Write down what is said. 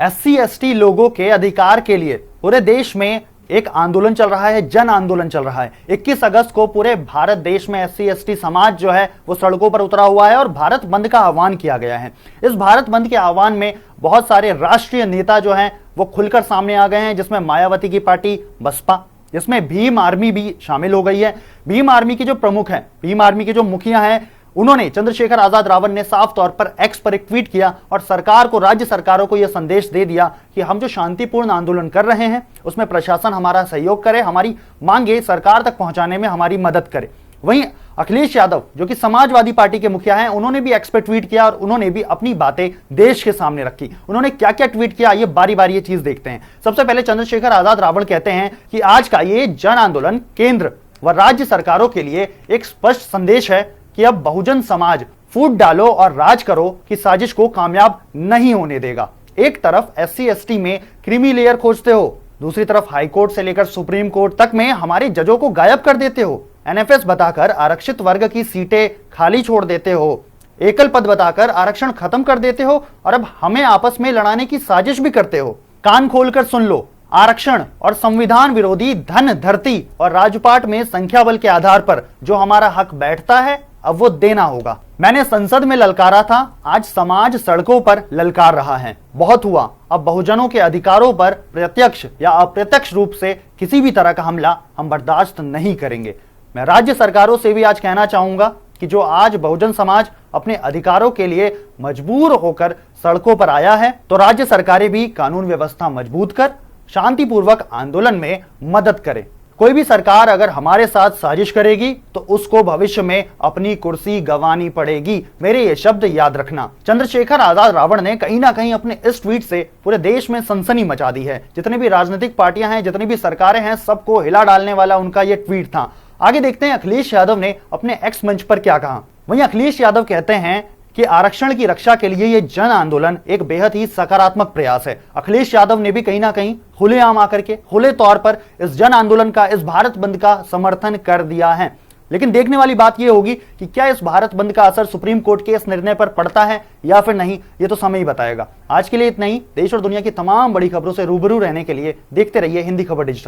SC ST लोगों के अधिकार के लिए पूरे देश में एक आंदोलन चल रहा है, जन आंदोलन चल रहा है। 21 अगस्त को पूरे भारत देश में एससी एसटी समाज जो है वो सड़कों पर उतरा हुआ है और भारत बंद का आह्वान किया गया है। इस भारत बंद के आह्वान में बहुत सारे राष्ट्रीय नेता जो हैं वो खुलकर सामने आ गए हैं, जिसमें मायावती की पार्टी बसपा, जिसमें भीम आर्मी भी शामिल हो गई है। भीम आर्मी के जो प्रमुख हैं, भीम आर्मी के जो मुखिया हैं, उन्होंने चंद्रशेखर आजाद रावण ने साफ तौर पर एक्स पर एक ट्वीट किया और सरकार को, राज्य सरकारों को यह संदेश दे दिया कि हम जो शांतिपूर्ण आंदोलन कर रहे हैं उसमें प्रशासन हमारा सहयोग करे, हमारी मांगे सरकार तक पहुंचाने में हमारी मदद करे। वहीं अखिलेश यादव जो कि समाजवादी पार्टी के मुखिया हैं, उन्होंने भी एक्स पर ट्वीट किया और उन्होंने भी अपनी बातें देश के सामने रखी। उन्होंने क्या क्या ट्वीट किया, ये बारी बारी ये चीज देखते हैं। सबसे पहले चंद्रशेखर आजाद रावण कहते हैं कि आज का ये जन आंदोलन केंद्र व राज्य सरकारों के लिए एक स्पष्ट संदेश है कि अब बहुजन समाज फूट डालो और राज करो की साजिश को कामयाब नहीं होने देगा। एक तरफ एससी एसटी में क्रीमी लेयर खोजते हो, दूसरी तरफ हाईकोर्ट से लेकर सुप्रीम कोर्ट तक में हमारे जजों को गायब कर देते हो, एनएफएस बताकर आरक्षित वर्ग की सीटें खाली छोड़ देते हो, एकल पद बताकर आरक्षण खत्म कर देते हो और अब हमें आपस में लड़ाने की साजिश भी करते हो। कान खोलकर सुन लो, आरक्षण और संविधान विरोधी धन, धरती और राजपाट में संख्या बल के आधार पर जो हमारा हक बैठता है अब वो देना होगा। मैंने संसद में ललकारा था, आज समाज सड़कों पर ललकार रहा है। बहुत हुआ, अब बहुजनों के अधिकारों पर प्रत्यक्ष या अप्रत्यक्ष रूप से किसी भी तरह का हमला हम बर्दाश्त नहीं करेंगे। मैं राज्य सरकारों से भी आज कहना चाहूंगा कि जो आज बहुजन समाज अपने अधिकारों के लिए मजबूर होकर सड़कों पर आया है, तो राज्य सरकारें भी कानून व्यवस्था मजबूत कर शांतिपूर्वक आंदोलन में मदद करें। कोई भी सरकार अगर हमारे साथ साजिश करेगी तो उसको भविष्य में अपनी कुर्सी गंवानी पड़ेगी। मेरे ये शब्द याद रखना। चंद्रशेखर आजाद रावण ने कहीं ना कहीं अपने इस ट्वीट से पूरे देश में सनसनी मचा दी है। जितनी भी राजनीतिक पार्टियां हैं, जितनी भी सरकारें हैं, सबको हिला डालने वाला उनका ये ट्वीट था। आगे देखते हैं अखिलेश यादव ने अपने एक्स मंच पर क्या कहा। वहीं अखिलेश यादव कहते हैं कि आरक्षण की रक्षा के लिए यह जन आंदोलन एक बेहद ही सकारात्मक प्रयास है। अखिलेश यादव ने भी कहीं ना कहीं खुलेआम आकर के खुले तौर पर इस जन आंदोलन का, इस भारत बंद का समर्थन कर दिया है। लेकिन देखने वाली बात यह होगी कि क्या इस भारत बंद का असर सुप्रीम कोर्ट के इस निर्णय पर पड़ता है या फिर नहीं, ये तो समय ही बताएगा। आज के लिए इतना ही। देश और दुनिया की तमाम बड़ी खबरों से रूबरू रहने के लिए देखते रहिए हिंदी खबर डिजिटल।